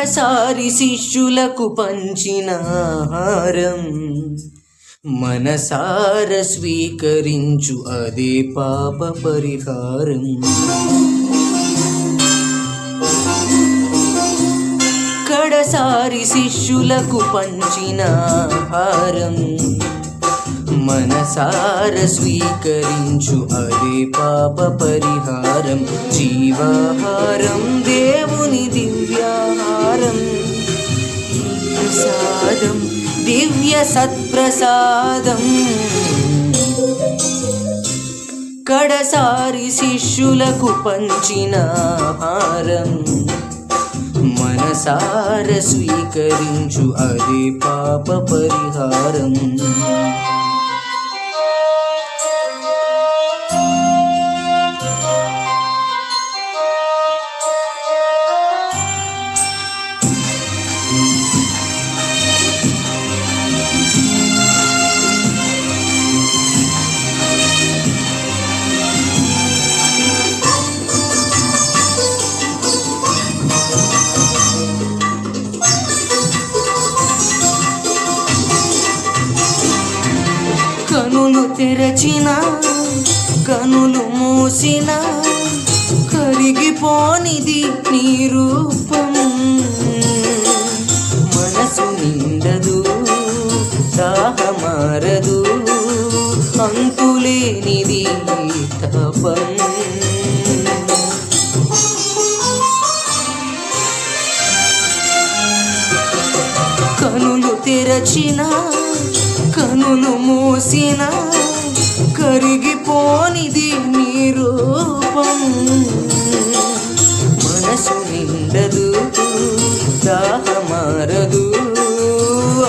కడసారి శిష్యులకు పంచిన ఆహారం మనసార స్వీకరించు అదే పాప పరిహారం. కడసారి శిష్యులకు పంచిన ఆహారం మనసార స్వీకరించు అదే పాప పరిహారం. జీవాహారం దేవుని దివ్యాహారం, ప్రసాదం దివ్య సత్ప్రసాదం. కడసారి శిష్యులకు పంచిన ఆహారం మనసార స్వీకరించు అదే పాప పరిహారం. కనులు తెరచిన కనులు మూసిన కరిగిపోనిది నీ రూపం. మనసు నిండదు దాహమారదు అంతులేనిది తపం. కనులు తెరచిన కనులు మూసిన కరిగిపోనిది నీ రూపం. మనసు నిండదు దాహమారదు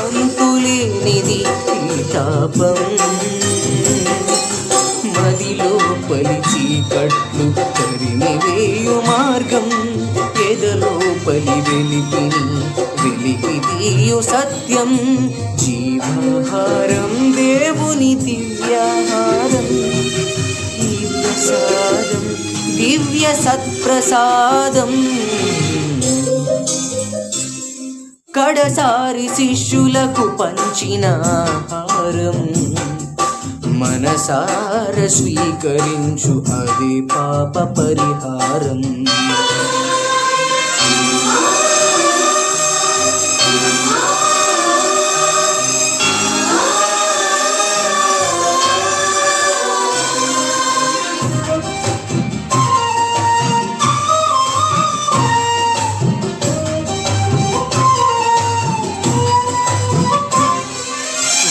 అంతులేనిది తాపం. మదిలో పలిచి కట్లు తరిమివేయు మార్గం, ఎదలోపలి వెలికిదీయు సత్యం. జీవాహారం దేవుని దివ్యాహారం, ఈ ప్రసాదం దివ్య సత్ప్రసాదం. కడసారి శిష్యులకు పంచిన ఆహారం మనసార స్వీకరించు అదే పాప పరిహారం.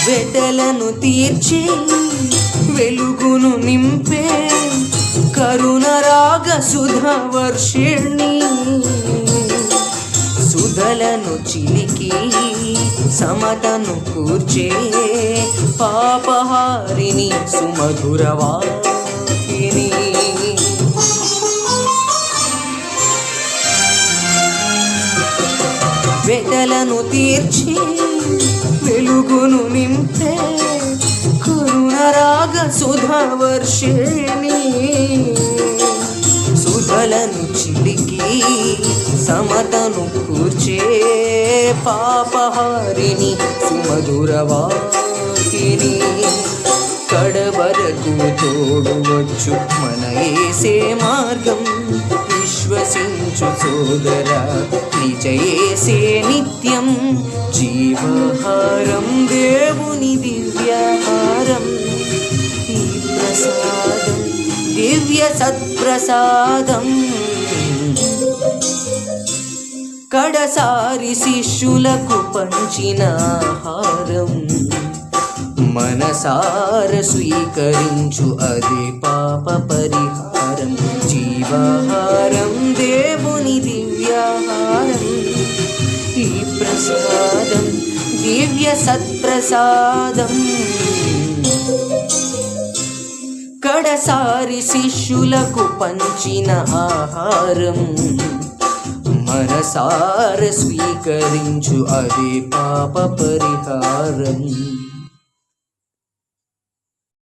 వెతలను తీర్చి వెలుగును నింపే కరుణ రాగ సుధవర్షిణి. సుధలను చిలికి సమతను కూర్చే పాపహారిణి సుమధురవాహిని. వెతలను తీర్చి వెలుగును నింపే కరుణరాగ సుధవర్షిణి. సుధలను చిలికి సమతను కూర్చే పాపహారిణి సుమధురవాహిని. కడవరకు తోడువచ్చు మన యేసే మార్గం, విశ్వసించు సోదరా నిజ యేసే నిత్యం. జీవాహారం దేవుని దివ్యాహారం, ఈ ప్రసాదం దివ్య సత్ప్రసాదం. కడసారి శిష్యులకు పంచిన ఆహారం మనసార స్వీకరించు అదే పాప పరిహారం. జీవాహారం దేవుని దివ్యాహారం, ఈ ప్రసాదం దివ్య సత్ప్రసాదం. కడసారి శిష్యులకు పంచిన ఆహారం మనసార స్వీకరించు అదే పాప పరిహారం.